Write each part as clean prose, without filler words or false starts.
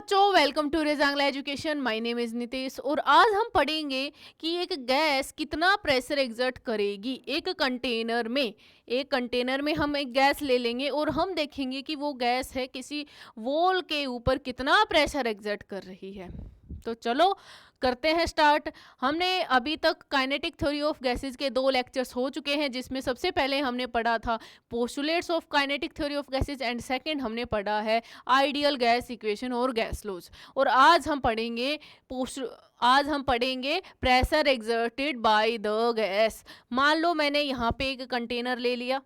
बच्चों, welcome to Rezang La education. My name is Nitesh और आज हम पढ़ेंगे कि एक गैस कितना प्रेशर एग्जर्ट करेगी एक कंटेनर में हम एक गैस ले लेंगे और हम देखेंगे कि वो गैस है किसी वॉल के ऊपर कितना प्रेशर एग्जर्ट कर रही है। तो चलो करते हैं स्टार्ट। हमने अभी तक काइनेटिक थ्योरी ऑफ गैसेस के 2 लेक्चर्स हो चुके हैं, जिसमें सबसे पहले हमने पढ़ा था postulates of kinetic theory of gases and second हमने पढ़ा है आइडियल गैस इक्वेशन और गैस लॉज। और आज हम पढ़ेंगे pressure exerted by the gas. मान लो मैंने यहाँ पे एक कंटेनर ले लिया,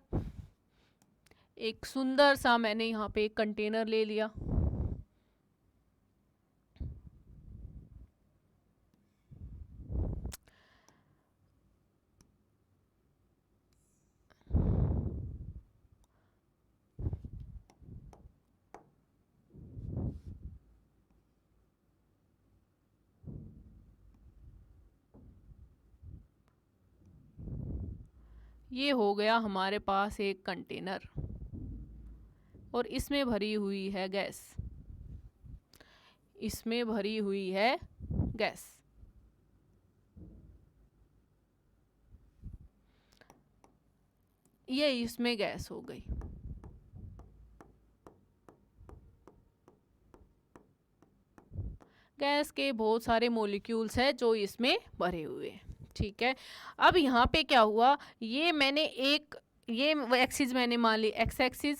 एक सुंदर सा मैंने यहाँ पे एक कंटेनर ले लिया। ये हो गया हमारे पास एक कंटेनर और इसमें भरी हुई है गैस। इसमें भरी हुई है गैस। ये इसमें गैस हो गई। गैस के बहुत सारे मॉलिक्यूल्स हैं जो इसमें भरे हुए हैं। ठीक है, अब यहाँ पे क्या हुआ, ये एक्सिस मैंने मान ली एक्स एक्सिस,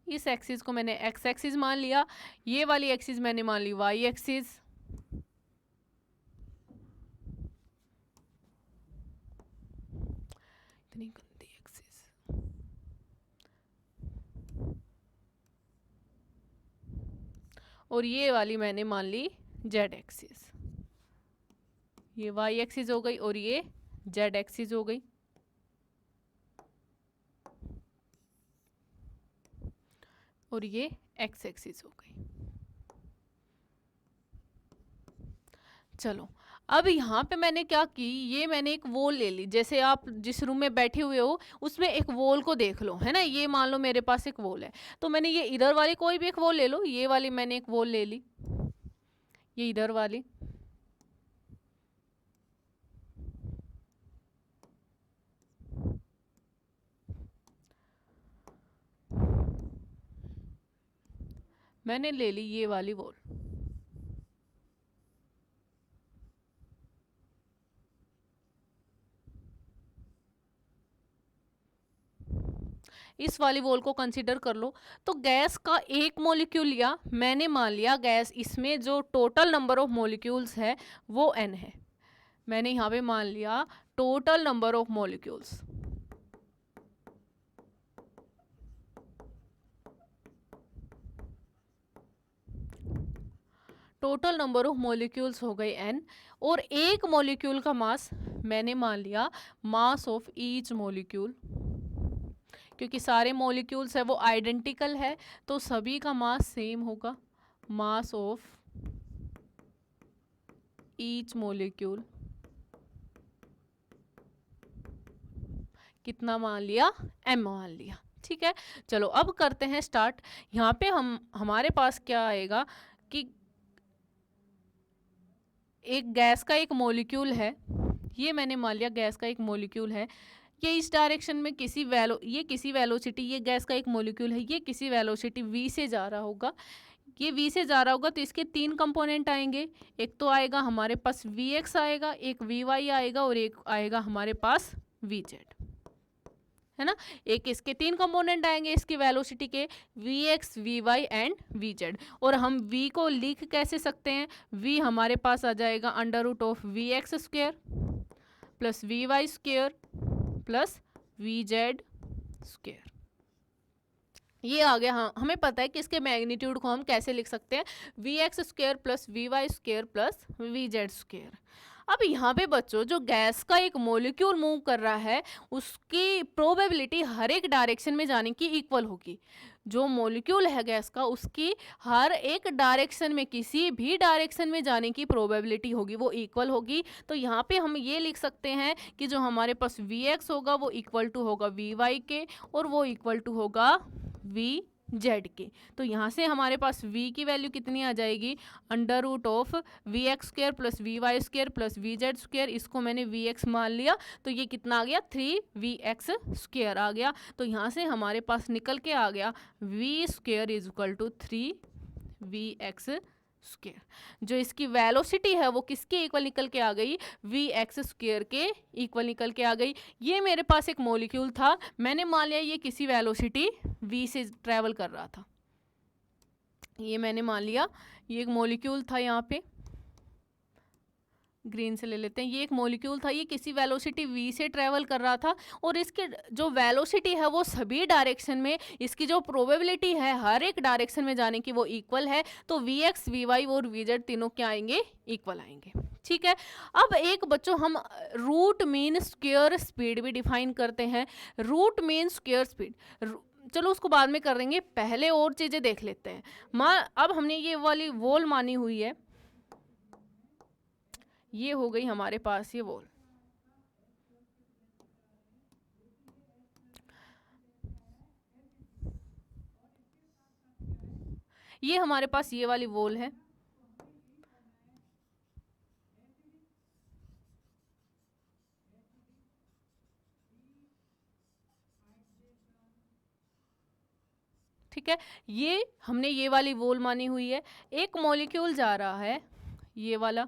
इस एक्सिस को मैंने एक्स एक्सिस मान लिया, ये वाली एक्सिस मैंने मान ली वाई एक्सिस। इतनी गंदी एक्सिस। और ये वाली मैंने मान ली जेड एक्सिस। ये वाई एक्सिस हो गई और ये जेड एक्सिस हो गई। और ये एक्स एक्सिस हो गई। चलो, अब यहाँ पे मैंने क्या की, ये मैंने एक वॉल ले ली। जैसे आप जिस रूम में बैठे हुए हो उसमें एक वॉल को देख लो, है ना। ये मान लो मेरे पास एक वॉल है, तो मैंने ये इधर वाली कोई भी एक वॉल ले लो। ये वाली मैंने एक वॉल ले ली, ये इधर वाली। मैंने ले ली ये वाली वॉल। इस वाली वॉल को कंसीडर कर लो। तो गैस का एक मॉलिक्यूल लिया, मैंने मान लिया गैस, इसमें जो टोटल नंबर ऑफ मॉलिक्यूल्स है वो n है। मैंने यहाँ पे मान लिया total number of molecules. Total number of molecules हो गए n, और एक मॉलिक्यूल का मास मैंने मान लिया मास ऑफ ईच मॉलिक्यूल। क्योंकि सारे मॉलिक्यूल्स है वो आइडेंटिकल है, तो सभी का मास सेम होगा। मास ऑफ ईच मॉलिक्यूल कितना मान लिया, m मान लिया। ठीक है, चलो अब करते हैं स्टार्ट। यहाँ पे हमारे पास क्या आएगा कि एक गैस का एक मॉलिक्यूल है, ये मैंने मान लिया गैस का एक मॉलिक्यूल है। ये इस डायरेक्शन में किसी वेलोसिटी, ये गैस का एक मॉलिक्यूल है, ये किसी वेलोसिटी v से जा रहा होगा। ये v से जा रहा होगा तो इसके 3 कंपोनेंट आएंगे। एक तो आएगा हमारे पास vx आएगा, एक vy आएगा और एक आएगा हमारे पास vz, है ना। एक इसके 3 कंपोनेंट आएंगे इसकी वेलोसिटी के, vx vy एंड vz। और हम v को लिख कैसे सकते हैं, v हमारे पास आ जाएगा under root of vx square plus vy square plus vz square. ये आ गया। हाँ, हमें पता है कि इसके मैग्नीट्यूड को हम कैसे लिख सकते हैं, vx square plus vy square plus vz square. अब यहाँ पे बच्चों, जो गैस का एक मॉलिक्यूल मूव कर रहा है उसकी प्रोबेबिलिटी हर एक डायरेक्शन में जाने की इक्वल होगी। जो मॉलिक्यूल है गैस का, उसकी हर एक डायरेक्शन में, किसी भी डायरेक्शन में जाने की प्रोबेबिलिटी होगी वो इक्वल होगी। तो यहाँ पे हम ये लिख सकते हैं कि जो हमारे पास vx होगा वो इक्वल टू होगा vy के, और वो इक्वल टू होगा vz जेड के। तो यहाँ से हमारे पास v की वैल्यू कितनी आ जाएगी, under root of v x square plus v y square plus v z square, इसको मैंने वी एक्स मान लिया, तो ये कितना आ गया 3vx² आ गया। तो यहाँ से हमारे पास निकल के आ गया v² is equal to 3vx²। जो इसकी वेलोसिटी है वो किसके इक्वल निकल के आ गई, vx² के इक्वल निकल के आ गई। ये मेरे पास एक मॉलिक्यूल था, मैंने मान लिया ये किसी वेलोसिटी v से ट्रेवल कर रहा था, ये मैंने मान लिया ये एक मॉलिक्यूल था, यहाँ पे ग्रीन से ले लेते हैं, ये एक मॉलिक्यूल था, ये किसी वेलोसिटी v से ट्रेवल कर रहा था, और इसके जो वेलोसिटी है वो सभी डायरेक्शन में, इसकी जो प्रोबेबिलिटी है हर एक डायरेक्शन में जाने की वो इक्वल है। तो vx vy और vz तीनों क्या आएंगे, इक्वल आएंगे। ठीक है, अब एक बच्चों हम रूट मीन स्क्वायर स्पीड भी डिफाइन करते हैं। रूट मीन स्क्वायर स्पीड, चलो उसको बाद में कर देंगे, पहले और चीजें देख लेते हैं। अब हमने ये वाली वॉल मानी हुई है, ये हो गई हमारे पास ये वॉल। ये हमारे पास ये वाली वॉल है, ठीक है, ये हमने ये वाली वॉल मानी हुई है। एक मॉलिक्यूल जा रहा है ये वाला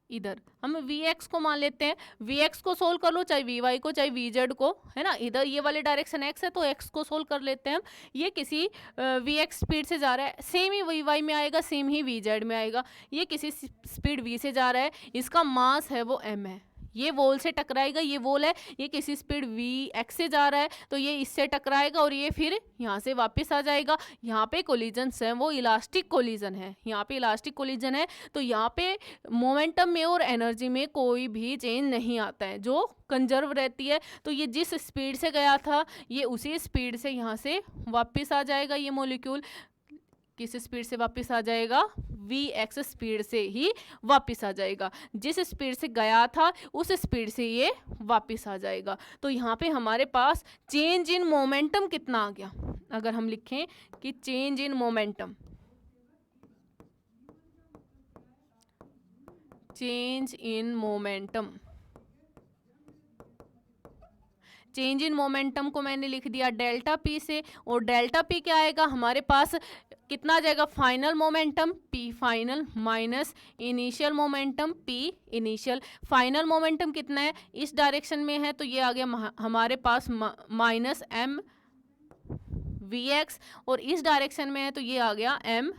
इधर, हम vx को मान लेते हैं, vx को सोल्व कर लो, चाहे vy को चाहे vz को, है ना, इधर ये वाले डायरेक्शन x है तो x को सोल्व कर लेते हैं हम। ये किसी vx स्पीड से जा रहा है, सेम ही vy में आएगा, सेम ही vz में आएगा। ये किसी स्पीड v से जा रहा है, इसका मास है वो m है, ये वॉल से टकराएगा, ये वॉल है, ये किसी स्पीड vx से जा रहा है तो ये इससे टकराएगा और ये फिर यहाँ से वापस आ जाएगा। यहाँ पे कोलिजन है वो इलास्टिक कोलिजन है, यहाँ पे इलास्टिक कोलिजन है, तो यहाँ पे मोमेंटम में और एनर्जी में कोई भी चेंज नहीं आता है, जो कंजर्व रहती है। तो ये जिस स्पीड से गया था ये उसी स्पीड से यहाँ से वापस आ जाएगा। ये मॉलिक्यूल किस स्पीड से वापस आ जाएगा, vx स्पीड से ही वापस आ जाएगा, जिस स्पीड से गया था उस स्पीड से ये वापस आ जाएगा। तो यहाँ पे हमारे पास चेंज इन मोमेंटम कितना आ गया, अगर हम लिखें कि change in momentum, change in momentum, change in momentum को मैंने लिख दिया डेल्टा पी से, और डेल्टा पी क्या आएगा हमारे पास, कितना आ जाएगा, final momentum P final minus initial momentum P initial. Final momentum कितना है, इस डायरेक्शन में है तो ये आ गया हमारे पास माइनस एम वी एक्स, और इस डायरेक्शन में है तो ये आ गया एम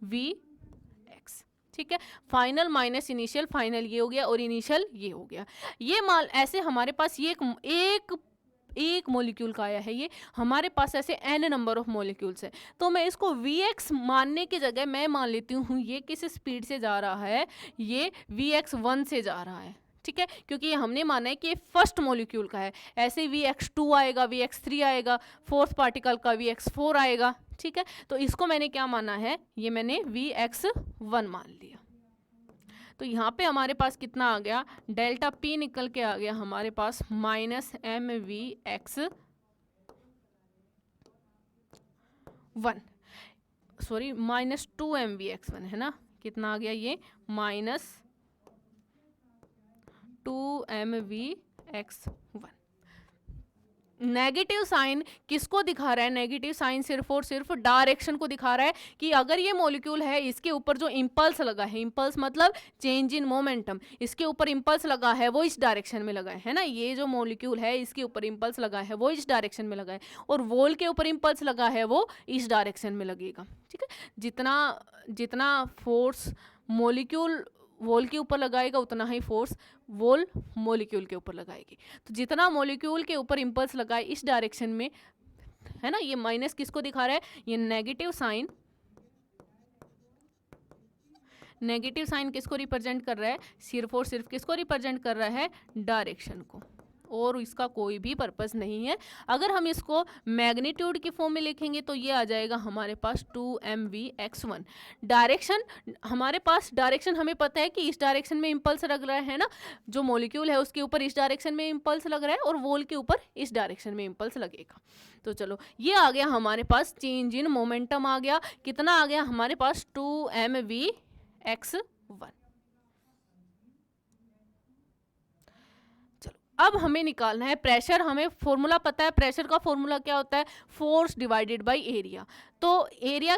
वी एक्स। ठीक है, फाइनल माइनस इनिशियल, फाइनल ये हो गया और इनिशियल ये हो गया। ये मान ऐसे हमारे पास ये एक मॉलिक्यूल का आया है, ये हमारे पास ऐसे n नंबर ऑफ मॉलिक्यूल्स है। तो मैं इसको vx मानने की जगह मैं मान लेती हूँ ये किस स्पीड से जा रहा है, ये vx1 से जा रहा है। ठीक है, क्योंकि ये हमने माना है कि ये फर्स्ट मॉलिक्यूल का है। ऐसे vx2 आएगा, vx3 आएगा, फोर्थ पार्टिकल का vx4 आएगा। ठीक है, तो इसको मैंने क्या माना है, ये मैंने vx1 मान लिया। तो यहाँ पे हमारे पास कितना आ गया, डेल्टा पी निकल के आ गया हमारे पास minus M we X 1, sorry minus 2mvx1 है ना, कितना आ गया ये माइनस 2mvx1। नेगेटिव साइन किसको दिखा रहा है, नेगेटिव साइन सिर्फ और सिर्फ डायरेक्शन को दिखा रहा है कि अगर ये मॉलिक्यूल है इसके ऊपर जो इम्पल्स लगा है, इम्पल्स मतलब चेंज इन मोमेंटम, इसके ऊपर इम्पल्स लगा है वो इस डायरेक्शन में लगा है ना, ये जो मॉलिक्यूल है इसके ऊपर इम्पल्स लगा है वो इस डायरेक्शन में लगा है, और वॉल के ऊपर इम्पल्स लगा है वो इस डायरेक्शन में लगेगा। ठीक है, जितना फोर्स मॉलिक्यूल वॉल के ऊपर लगाएगा उतना ही फोर्स वॉल मॉलिक्यूल के ऊपर लगाएगी। तो जितना मॉलिक्यूल के ऊपर इम्पल्स लगाए इस डायरेक्शन में, है ना, ये माइनस किसको दिखा रहा है, ये नेगेटिव साइन, नेगेटिव साइन किसको रिप्रेजेंट कर रहा है, सिर्फ और सिर्फ किसको रिप्रेजेंट कर रहा है, डायरेक्शन को। और इसका कोई भी पर्पस नहीं है। अगर हम इसको मैग्नीट्यूड की फॉर्म में लिखेंगे तो ये आ जाएगा हमारे पास 2mv(x1). डायरेक्शन, हमारे पास डायरेक्शन हमें पता है कि इस डायरेक्शन में इम्पल्स लग रहा है ना, जो मॉलिक्यूल है उसके ऊपर इस डायरेक्शन में इम्पल्स लग रहा है और वॉल के ऊपर इस डायरेक्शन में इम्पल्स लगेगा। तो चलो ये आ गया हमारे पास चेंज इन मोमेंटम आ गया। कितना आ गया हमारे पास 2mv(x1). अब हमें निकालना है प्रेशर। हमें फॉर्मूला पता है, प्रेशर का फॉर्मूला क्या होता है, फोर्स डिवाइडेड बाय एरिया। तो एरिया,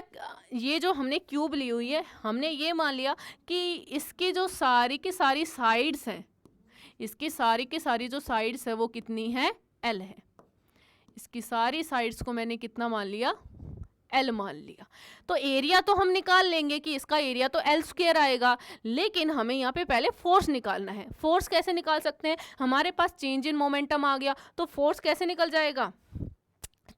ये जो हमने क्यूब ली हुई है, हमने ये मान लिया कि इसकी जो सारी की सारी साइड्स हैं, इसकी सारी की सारी जो साइड्स है वो कितनी है, एल है। इसकी सारी साइड्स को मैंने कितना मान लिया, एल मान लिया। तो एरिया तो हम निकाल लेंगे कि इसका एरिया तो एल स्क्वायर आएगा, लेकिन हमें यहाँ पे पहले फोर्स निकालना है। फोर्स कैसे निकाल सकते हैं, हमारे पास चेंज इन मोमेंटम आ गया, तो फोर्स कैसे निकल जाएगा,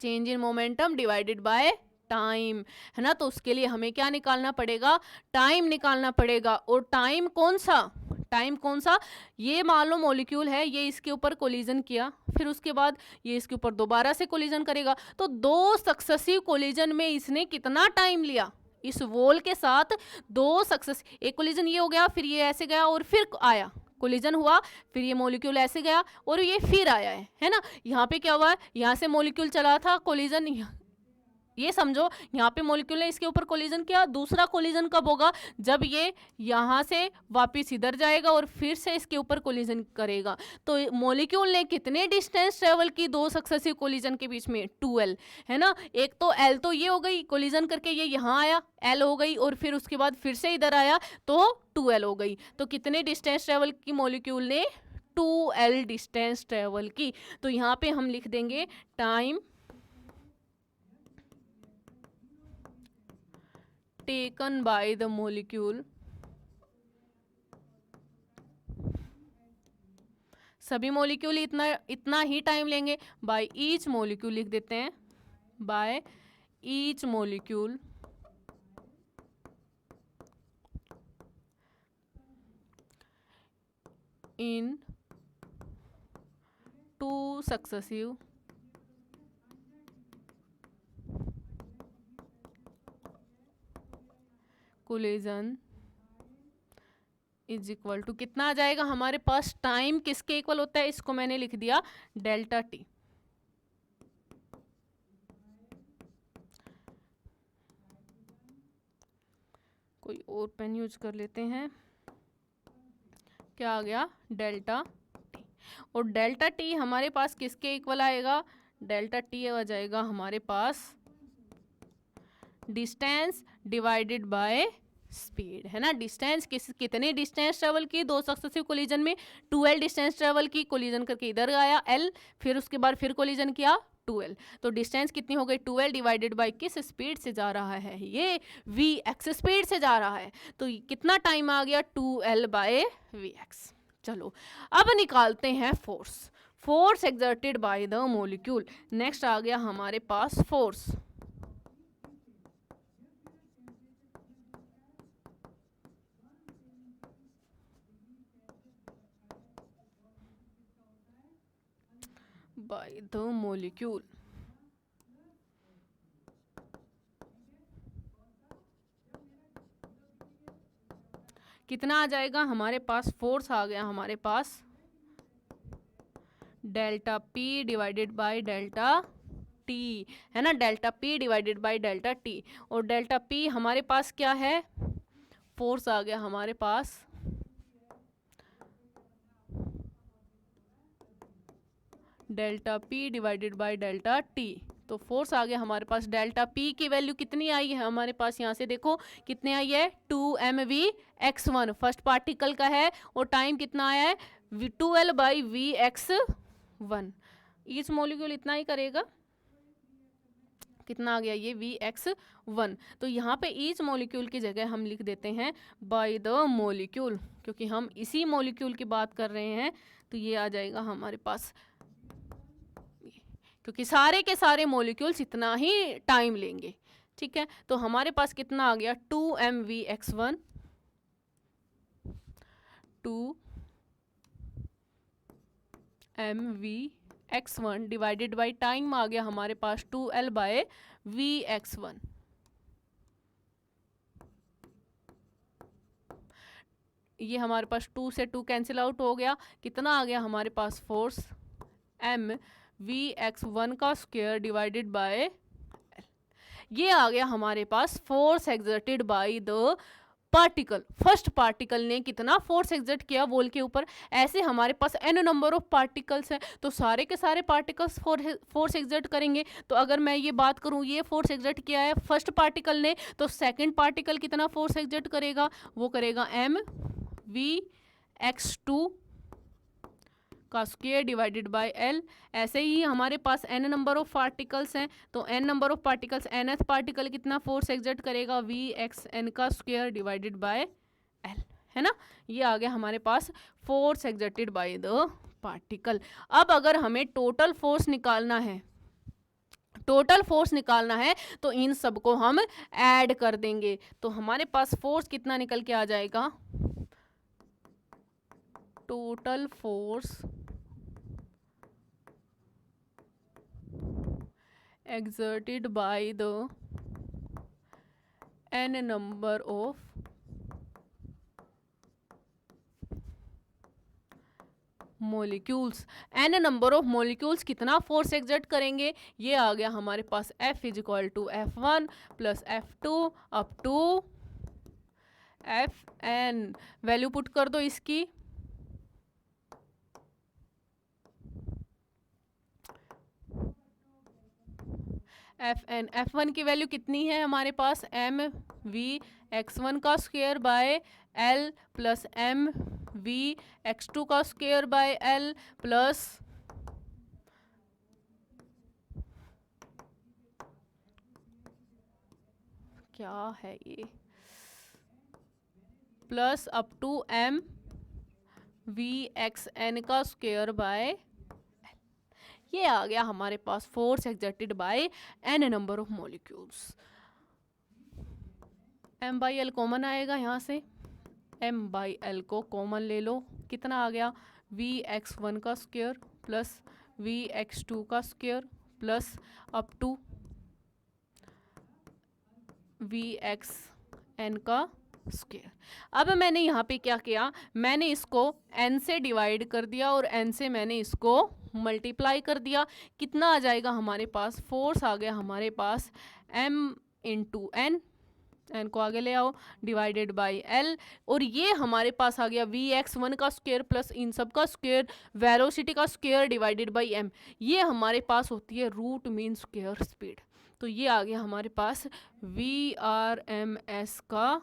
change in momentum divided by time, है ना। तो उसके लिए हमें क्या निकालना पड़ेगा, टाइम निकालना पड़ेगा। और टाइम कौन सा, टाइम कौन सा, ये मान लो मॉलिक्यूल है, ये इसके ऊपर कोलिजन किया, फिर उसके बाद ये इसके ऊपर दोबारा से कोलिजन करेगा, तो 2 सक्सेसिव कोलिजन में इसने कितना टाइम लिया, इस वॉल के साथ 2 सक्सेस, एक कोलिजन ये हो गया, फिर ये ऐसे गया और फिर आया, कोलिजन हुआ, फिर ये मॉलिक्यूल ऐसे गया और ये फिर आया है ना। यहाँ पे क्या हुआ है, यहाँ से मॉलिक्यूल चला था, कोलिजन, ये समझो यहाँ पे मॉलिक्यूल ने इसके ऊपर कोलिजन किया। दूसरा कोलिजन कब होगा, जब ये यहाँ से वापस इधर जाएगा और फिर से इसके ऊपर कोलिजन करेगा। तो मॉलिक्यूल ने कितने डिस्टेंस ट्रेवल की 2 सक्सेसिव कोलिजन के बीच में, 2l, है ना। एक तो l तो ये हो गई, कोलिजन करके ये यहाँ आया, l हो गई, और फिर उसके बाद फिर से इधर आया तो 2l हो गई। तो कितने डिस्टेंस ट्रेवल की मॉलिक्यूल ने, 2l डिस्टेंस ट्रेवल की। तो यहाँ पे हम लिख देंगे time taken by the molecule, सभी मॉलिक्यूल इतना ही टाइम लेंगे, बाय ईच मॉलिक्यूल लिख देते हैं, by each molecule in 2 successive collision is equal to, कितना आ जाएगा हमारे पास, टाइम किसके इक्वल होता है, इसको मैंने लिख दिया डेल्टा टी। कोई और पेन यूज कर लेते हैं, क्या आ गया, डेल्टा टी। और डेल्टा टी हमारे पास किसके इक्वल आएगा, डेल्टा टी आ जाएगा हमारे पास डिस्टेंस डिवाइडेड बाय स्पीड, है ना। डिस्टेंस कितने डिस्टेंस ट्रेवल की, 2 सक्सेसिव कोलिजन में 2l डिस्टेंस ट्रेवल की, कोलिजन करके इधर आया l, फिर उसके बाद फिर कोलिजन किया 2l, तो डिस्टेंस कितनी हो गई, 2l डिवाइडेड बाय किस स्पीड से जा रहा है, ये vx स्पीड से जा रहा है। तो कितना टाइम आ गया, 2l बाय vx। चलो अब निकालते हैं force, force exerted by the molecule. Next आ गया हमारे पास फोर्स, by the molecule। कितना आ जाएगा हमारे पास, फोर्स आ गया हमारे पास delta P divided by delta T, है ना, delta P divided by delta T। और डेल्टा P हमारे पास क्या है, फोर्स आ गया हमारे पास delta P divided by delta T। तो फोर्स आ गया हमारे पास, डेल्टा P की वैल्यू कितनी आई है हमारे पास, यहाँ से देखो कितने आई है, 2mv(x1), फर्स्ट पार्टिकल का है, और टाइम कितना आया है, 2l by vx1। Each molecule इतना ही करेगा, कितना आ गया ये vx1। तो यहाँ पे ईच मॉलिक्यूल की जगह हम लिख देते हैं बाय द मॉलिक्यूल, क्योंकि हम इसी मॉलिक्यूल की बात कर रहे हैं। तो ये आ जाएगा हमारे पास, क्योंकि सारे के सारे मॉलिक्यूल्स इतना ही टाइम लेंगे, ठीक है। तो हमारे पास कितना आ गया, 2mv(x1), 2 M we x one divided by time आ गया हमारे पास 2L by V x one. ये हमारे पास 2 से 2 कैंसिल आउट हो गया, कितना आ गया हमारे पास force M we x one का स्क्वायर डिवाइडेड बाय एल। ये आ गया हमारे पास force exerted by the particle. First particle ने कितना फोर्स एक्सर्ट किया वॉल के ऊपर। ऐसे हमारे पास n नंबर ऑफ पार्टिकल्स हैं तो सारे के सारे पार्टिकल्स फोर्स एक्सर्ट करेंगे। तो अगर मैं ये बात करूँ ये फोर्स एक्सर्ट किया है फर्स्ट पार्टिकल ने, तो सेकंड पार्टिकल कितना फोर्स एक्सर्ट करेगा, वो करेगा एम वी एक्स टू का स्क्वायर डिवाइडेड बाय एल। ऐसे ही हमारे पास n नंबर ऑफ पार्टिकल्स हैं तो n number of particles nth particle कितना फोर्स एक्सर्ट करेगा वी एक्स एन का स्क्वायर डिवाइडेड बाय एल, है ना। ये आ गया हमारे पास force exerted by the particle. अब अगर हमें टोटल फोर्स निकालना है, टोटल फोर्स निकालना है तो इन सबको हम ऐड कर देंगे तो हमारे पास फोर्स कितना निकल के आ जाएगा, total force exerted by the n number of मोलिक्यूल्स। n नंबर ऑफ मोलिक्यूल्स कितना फोर्स एक्सर्ट करेंगे, ये आ गया हमारे पास F is equal to F1 plus F2 up to Fn। Value put कर दो इसकी, F1 की वैल्यू कितनी है हमारे पास एम वी एक्स वन का square by l plus m we x two का स्क्वायर बाय एल प्लस क्या है ये plus up to M we X N का स्क्वायर बाय। ये आ गया हमारे पास force exerted by n number of molecules. m by L common आएगा यहाँ से, m बाई एल को कॉमन ले लो, कितना आ गया वी एक्स वन का square plus V x two का square plus up to V X N का स्क्वायर। अब मैंने यहाँ पे क्या किया, मैंने इसको n से डिवाइड कर दिया और n से मैंने इसको मल्टीप्लाई कर दिया। कितना आ जाएगा हमारे पास, फोर्स आ गया हमारे पास m इंटू एन, एन को आगे ले आओ डिवाइडेड बाय एल, और ये हमारे पास आ गया वी एक्स वन का स्क्वायर प्लस इन सब का स्क्वायर वेलोसिटी का स्क्वायर डिवाइडेड बाय एम। ये हमारे पास होती है रूट मीन स्क्वायर स्पीड। तो ये आ गया हमारे पास वी आर एम एस का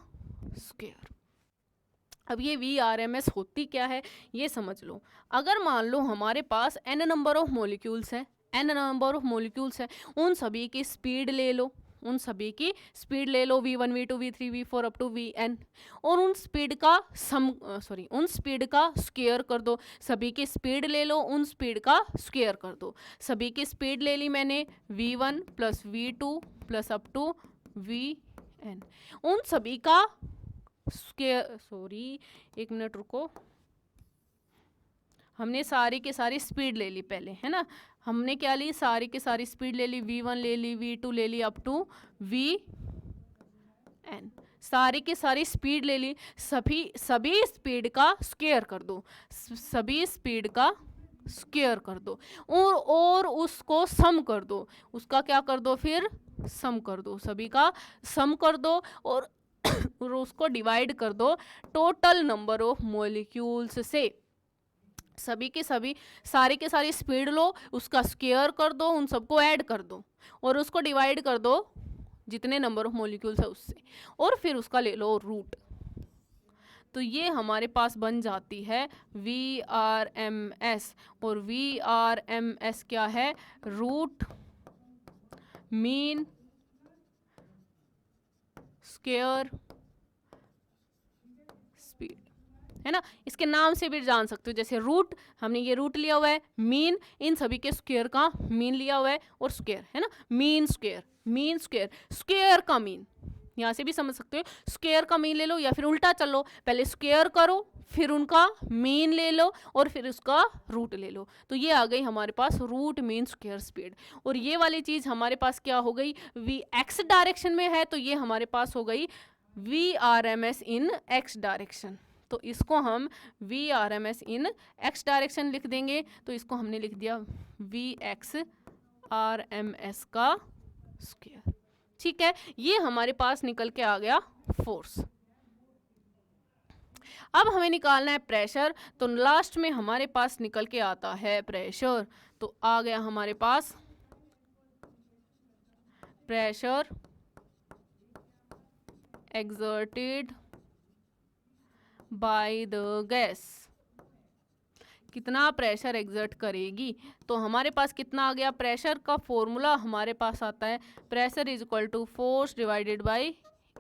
स्क्वायर। अब ये वी आर एम एस होती क्या है ये समझ लो। अगर मान लो हमारे पास n नंबर ऑफ मॉलिक्यूल्स हैं, n नंबर ऑफ मॉलिक्यूल्स हैं, उन सभी की स्पीड ले लो, उन सभी की स्पीड ले लो v1 v2 v3 v4 up to vn, और उन स्पीड का उन स्पीड का स्क्वायर कर दो। सभी की स्पीड ले लो, उन स्पीड का स्क्वायर कर दो। सभी की स्पीड ले ली मैंने v1 plus v2 plus up to vn, उन सभी का एक मिनट रुको, हमने सारी की सारी स्पीड ले ली पहले, है ना। हमने क्या ली, सारी की सारी स्पीड ले ली, v1 ले ली, v2 ले ली अप टू vn, सारी की सारी स्पीड ले ली। सभी स्पीड का स्क्वायर कर दो, सभी स्पीड का स्क्वायर कर दो और उसको सम कर दो। उसका क्या कर दो, फिर सम कर दो, सभी का सम कर दो और उसको डिवाइड कर दो टोटल नंबर ऑफ मॉलिक्यूल्स से। सभी के सभी सारी के सारी स्पीड लो, उसका स्क्वायर कर दो, उन सबको ऐड कर दो और उसको डिवाइड कर दो जितने नंबर ऑफ मॉलिक्यूल्स है उससे, और फिर उसका ले लो रूट। तो ये हमारे पास बन जाती है वी आर एम एस, और वी आर एम एस क्या है, रूट मीन स्क्वायर स्पीड, है ना। इसके नाम से भी जान सकते हो, जैसे रूट, हमने ये रूट लिया हुआ है, मीन इन सभी के स्क्वायर का मीन लिया हुआ है, और स्क्वायर, है ना, mean square, mean square, square का मीन, यहाँ से भी समझ सकते हो। स्क्वायर का मीन ले लो या फिर उल्टा चलो, पहले स्क्वायर करो फिर उनका मीन ले लो और फिर उसका रूट ले लो। तो ये आ गई हमारे पास रूट मीन स्क्वायर स्पीड। और ये वाली चीज़ हमारे पास क्या हो गई, वी एक्स डायरेक्शन में है, तो ये हमारे पास हो गई v R M s in x direction. तो इसको हम v R M s in x direction लिख देंगे। तो इसको हमने लिख दिया v x R M S का स्क्वायर। ठीक है, ये हमारे पास निकल के आ गया फोर्स। अब हमें निकालना है प्रेशर। तो लास्ट में हमारे पास निकल के आता है प्रेशर। तो आ गया हमारे पास pressure exerted by the gas। कितना प्रेशर एग्जर्ट करेगी, तो हमारे पास कितना आ गया, प्रेशर का फॉर्मूला हमारे पास आता है pressure is equal to force divided by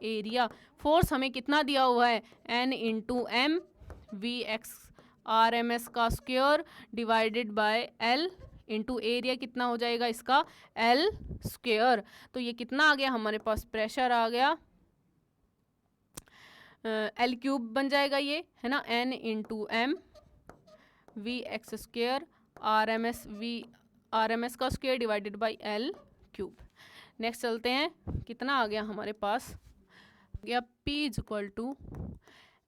area. Force हमें कितना दिया हुआ है, N into M we x R M S का square divided by L into area कितना हो जाएगा इसका, L स्क्वायर। तो ये कितना आ गया हमारे पास, प्रेशर आ गया L क्यूब बन जाएगा ये, है ना, N into M we x square R M S का square divided by L cube. Next चलते हैं, कितना आ गया हमारे पास, गया P is equal to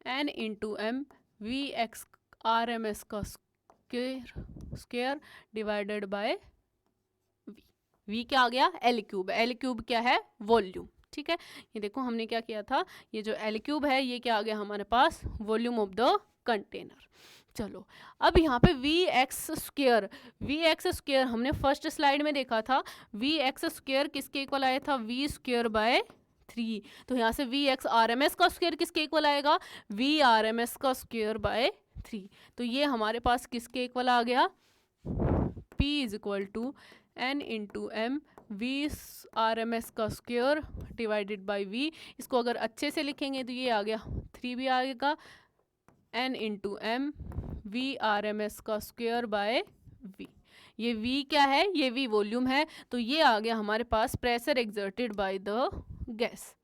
N into M we x R M S का स्क्वायर डिवाइडेड बाय V क्या आ गया, L क्यूब। L क्यूब क्या है, वॉल्यूम। ठीक है, ये देखो हमने क्या किया था, ये जो L क्यूब है ये क्या आ गया हमारे पास, वॉल्यूम ऑफ द कंटेनर। चलो अब यहाँ पे वी एक्स स्क्वायर हमने फर्स्ट स्लाइड में देखा था, वी एक्स स्क्वायर किसके इक्वल आया था, वी स्क्वायर बाय 3। तो यहाँ से v x R M S का स्क्वायर किसके इक्वल आएगा, वी आर एम एस का स्क्वायर बाय 3। तो ये हमारे पास किसके इक्वल आ गया, P is equal to N into M we R M S का स्क्वायर डिवाइडेड बाई V। इसको अगर अच्छे से लिखेंगे तो ये आ गया 3 भी आएगा, N into M we R M S का स्क्वायर बाय V। ये V क्या है, ये V वॉल्यूम है। तो ये आ गया हमारे पास pressure exerted by the gas.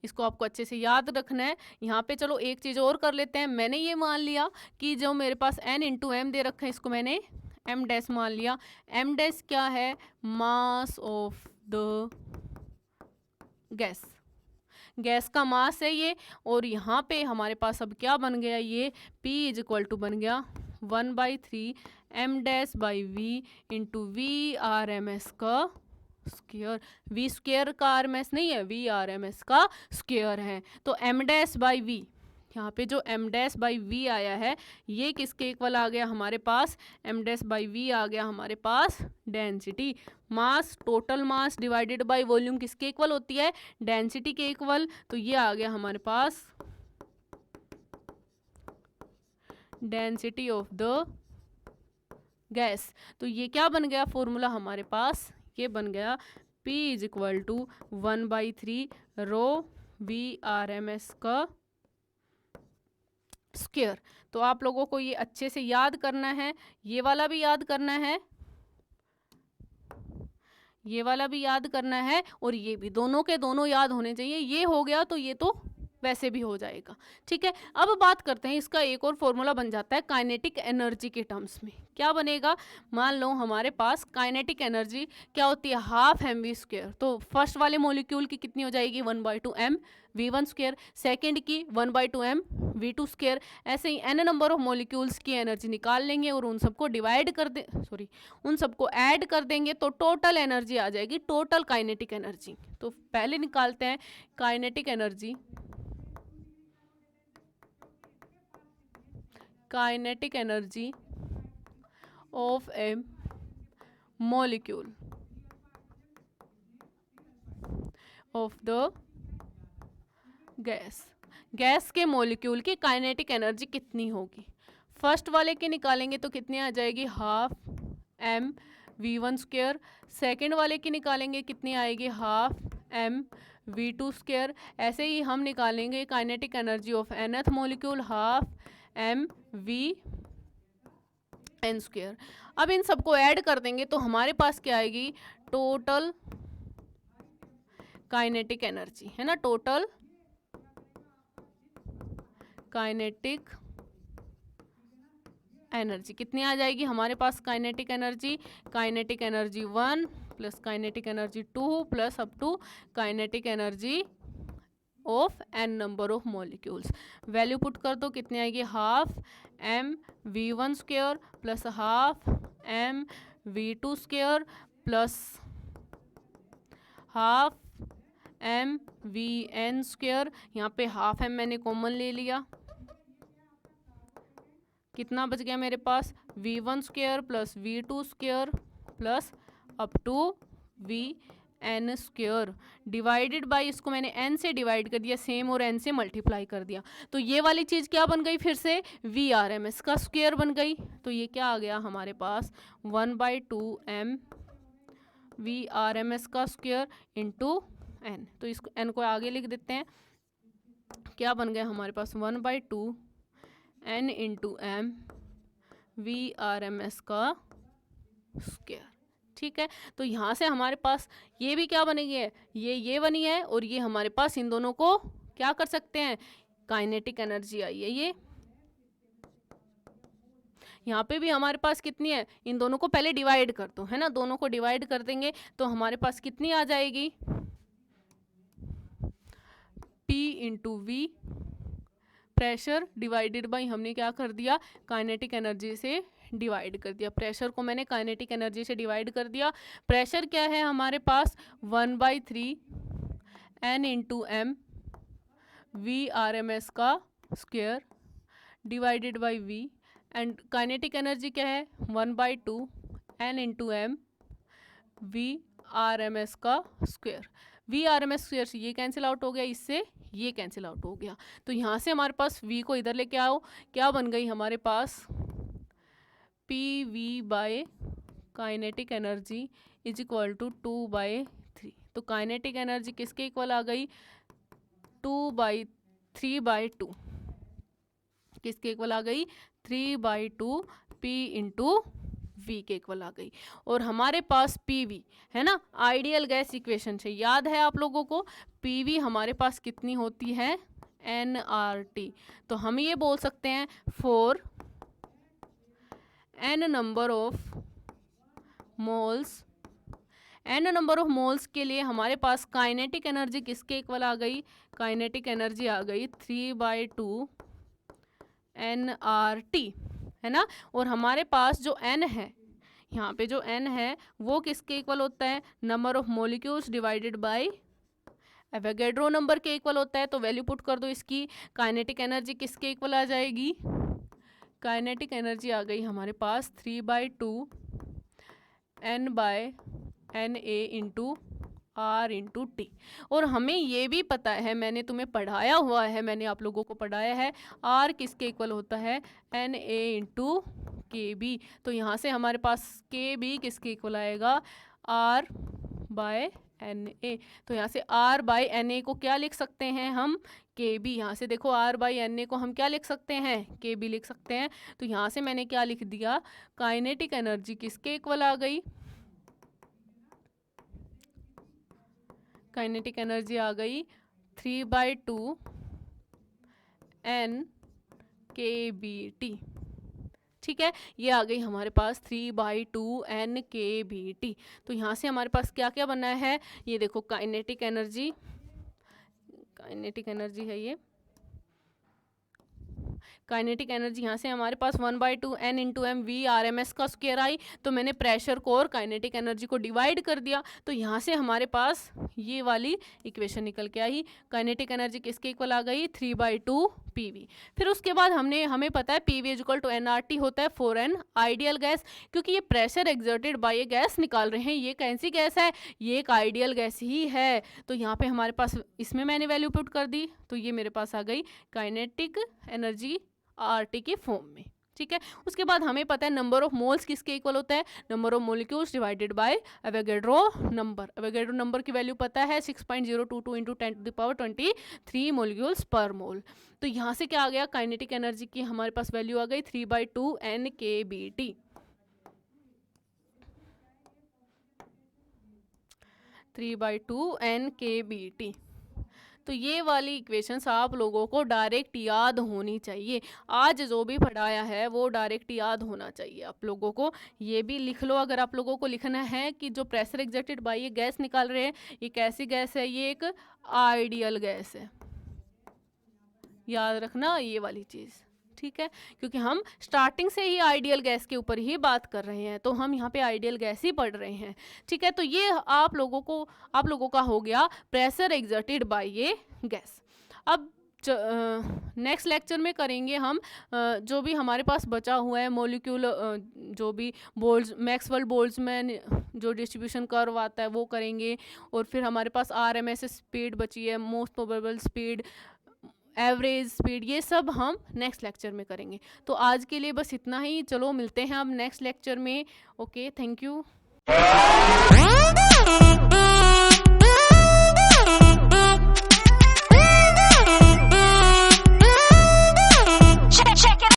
इसको आपको अच्छे से याद रखना है। यहाँ पे चलो एक चीज़ और कर लेते हैं, मैंने ये मान लिया कि जो मेरे पास N इंटू एम दे रखा है इसको मैंने M डैश मान लिया। M डैश क्या है, mass of the gas, gas का मास है ये। और यहाँ पे हमारे पास अब क्या बन गया, ये P इज इक्वल टू बन गया 1/3 M dash by V into V R M S का स्क्वायर। वी स्क्वायर का आर एम एस नहीं है, वी आर एम एस का स्क्वायर है। तो M डैश बाई V, यहाँ पे जो M डैश बाई V आया है ये किसके इक्वल आ गया हमारे पास, M डैश बाई V आ गया हमारे पास density. Mass, total mass divided by volume किसके इक्वल होती है, डेंसिटी के इक्वल। तो ये आ गया हमारे पास डेंसिटी ऑफ द गैस। तो ये क्या बन गया फॉर्मूला हमारे पास, ये बन गया P is equal to 1/3 rho V R M S का स्क्वायर। तो आप लोगों को ये अच्छे से याद करना है, ये वाला भी याद करना है, ये वाला भी याद करना है, और ये भी, दोनों के दोनों याद होने चाहिए। ये हो गया तो ये तो वैसे भी हो जाएगा। ठीक है, अब बात करते हैं, इसका एक और फॉर्मूला बन जाता है काइनेटिक एनर्जी के टर्म्स में। क्या बनेगा, मान लो हमारे पास काइनेटिक एनर्जी क्या होती है, हाफ एम वी स्क्वायर। तो फर्स्ट वाले मोलिक्यूल की कितनी हो जाएगी, 1/2 M V one square, second की 1/2 एम वी टू स्क्वायर। ऐसे ही एन नंबर ऑफ मोलिक्यूल्स की एनर्जी निकाल लेंगे और उन सबको डिवाइड कर दे, उन सबको ऐड कर देंगे तो टोटल एनर्जी आ जाएगी, टोटल काइनेटिक एनर्जी। तो पहले निकालते हैं kinetic energy, kinetic energy of A molecule of the gas. Gas के मोलिक्यूल की काइनेटिक एनर्जी कितनी होगी, फर्स्ट वाले की निकालेंगे तो कितनी आ जाएगी, half M V one square. Second वाले की निकालेंगे कितनी आएगी, half M V two square. ऐसे ही हम निकालेंगे kinetic energy of nth molecule, half M V N square. अब इन सबको ऐड कर देंगे तो हमारे पास क्या आएगी, टोटल काइनेटिक एनर्जी, है ना, टोटल काइनेटिक एनर्जी कितनी आ जाएगी हमारे पास? Kinetic energy 1 plus kinetic energy 2 plus up to kinetic energy of n number of molecules. Value put कर दो, कितनी आएगी? Half M V one square plus half M V two square plus half M V N square. यहाँ पे half M मैंने common ले लिया, कितना बच गया मेरे पास? V one square plus V two square plus up to V N square divided by, इसको मैंने एन से डिवाइड कर दिया सेम और एन से मल्टीप्लाई कर दिया। तो ये वाली चीज़ क्या बन गई? फिर से वी आर एम एस का स्क्वेयर बन गई। तो ये क्या आ गया हमारे पास? 1/2 M we R M S का स्क्वेयर इंटू एन। तो इसको एन को आगे लिख देते हैं, क्या बन गया हमारे पास? 1/2 N into M we R M S का स्क्वायर। ठीक है, तो यहाँ से हमारे पास ये भी क्या बनी है? ये बनी है, और ये हमारे पास इन दोनों को क्या कर सकते हैं? काइनेटिक एनर्जी आई है ये। यहाँ पे भी हमारे पास कितनी है? इन दोनों को पहले डिवाइड कर दो, है ना, दोनों को डिवाइड कर देंगे तो हमारे पास कितनी आ जाएगी? P into V pressure divided by, हमने क्या कर दिया? काइनेटिक एनर्जी से डिवाइड कर दिया। प्रेशर को मैंने काइनेटिक एनर्जी से डिवाइड कर दिया। प्रेशर क्या है हमारे पास? 1/3 N into M we R M S का square divided by V, and kinetic energy क्या है? 1/2 N into M we R M S का square. V R M S square से ये कैंसिल आउट हो गया, इससे ये कैंसिल आउट हो गया। तो यहाँ से हमारे पास v को इधर लेके आओ, क्या बन गई हमारे पास? P V by kinetic energy is equal to 2/3। तो काइनेटिक एनर्जी किसके इक्वल आ गई? 3/2 किसके इक्वल आ गई? 3/2 पी इंटू वी के इक्वल आ गई। और हमारे पास पी वी है ना, आइडियल गैस इक्वेशन से याद है आप लोगों को, पी वी हमारे पास कितनी होती है? nRT। तो हम ये बोल सकते हैं for n number of moles, n number of moles के लिए हमारे पास काइनेटिक एनर्जी किसके इक्वल आ गई? काइनेटिक एनर्जी आ गई 3/2 nRT, है ना। और हमारे पास जो n है, यहाँ पे जो n है वो किसके इक्वल होता है? Number of molecules divided by Avogadro number के इक्वल होता है। तो वैल्यू पुट कर दो इसकी, काइनेटिक एनर्जी किसके इक्वल आ जाएगी? काइनेटिक एनर्जी आ गई हमारे पास 3/2 n/na into R into T. और हमें ये भी पता है, मैंने तुम्हें पढ़ाया हुआ है, मैंने आप लोगों को पढ़ाया है, आर किसके इक्वल होता है? एन ए इंटू के बी। तो यहाँ से हमारे पास के बी किसके इक्वल आएगा? R by N A. तो यहाँ से आर बाय एन ए को क्या लिख सकते हैं हम? के बी। यहाँ से देखो आर बाई एन ए को हम क्या लिख सकते हैं? के बी लिख सकते हैं। तो यहाँ से मैंने क्या लिख दिया? काइनेटिक एनर्जी किसके इक्वल आ गई? काइनेटिक एनर्जी आ गई 3/2 एन के बी टी। ठीक है, ये आ गई हमारे पास 3/2 एन के बी टी। तो यहाँ से हमारे पास क्या क्या बना है? ये देखो काइनेटिक एनर्जी है ये काइनेटिक एनर्जी। यहाँ से हमारे पास 1/2 N into M we R M S का स्क्वायर आई। तो मैंने प्रेशर को और काइनेटिक एनर्जी को डिवाइड कर दिया। तो यहाँ से हमारे पास ये वाली इक्वेशन निकल के आई। काइनेटिक एनर्जी किसके इक्वल आ गई? 3/2 पी वी। फिर उसके बाद हमें पता है P V equal to N R T होता है फॉर एन आइडियल गैस। क्योंकि ये प्रेशर एक्सर्टेड बाय ये गैस निकाल रहे हैं, ये कैसी गैस है? ये एक आइडियल गैस ही है। तो यहाँ पे हमारे पास इसमें मैंने वैल्यू पुट कर दी, तो ये मेरे पास आ गई काइनेटिक एनर्जी आर टी के फॉर्म में। ठीक है, उसके बाद हमें पता है नंबर ऑफ मोल्स किसके इक्वल होता है? Number of molecules divided by Avogadro number. Avogadro number की वैल्यू पता है 6.022 इंटू 10⁻23 मोलिक्यूल्स पर मोल। तो यहाँ से क्या आ गया? काइनेटिक एनर्जी की हमारे पास वैल्यू आ गई 3/2 एन के बी टी। 3/2 एन के बी टी। तो ये वाली इक्वेशंस आप लोगों को डायरेक्ट याद होनी चाहिए। आज जो भी पढ़ाया है वो डायरेक्ट याद होना चाहिए आप लोगों को। ये भी लिख लो अगर आप लोगों को लिखना है कि जो प्रेशर एग्जर्टेड बाय ये गैस निकाल रहे हैं, ये कैसी गैस है, ये एक आइडियल गैस है। याद रखना ये वाली चीज़, ठीक है, क्योंकि हम स्टार्टिंग से ही आइडियल गैस के ऊपर ही बात कर रहे हैं, तो हम यहाँ पे आइडियल गैस ही पढ़ रहे हैं, ठीक है। तो ये आप लोगों का हो गया प्रेशर एग्जर्टेड बाय ये गैस। अब नेक्स्ट लेक्चर में करेंगे हम जो भी हमारे पास बचा हुआ है मॉलिक्यूल, जो भी मैक्सवेल बोल्ट्जमैन जो डिस्ट्रीब्यूशन कर्व आता है वो करेंगे, और फिर हमारे पास RMS स्पीड बची है, most probable speed, average speed, ये सब हम नेक्स्ट लेक्चर में करेंगे। तो आज के लिए बस इतना ही, चलो मिलते हैं अब नेक्स्ट लेक्चर में। Okay, thank you.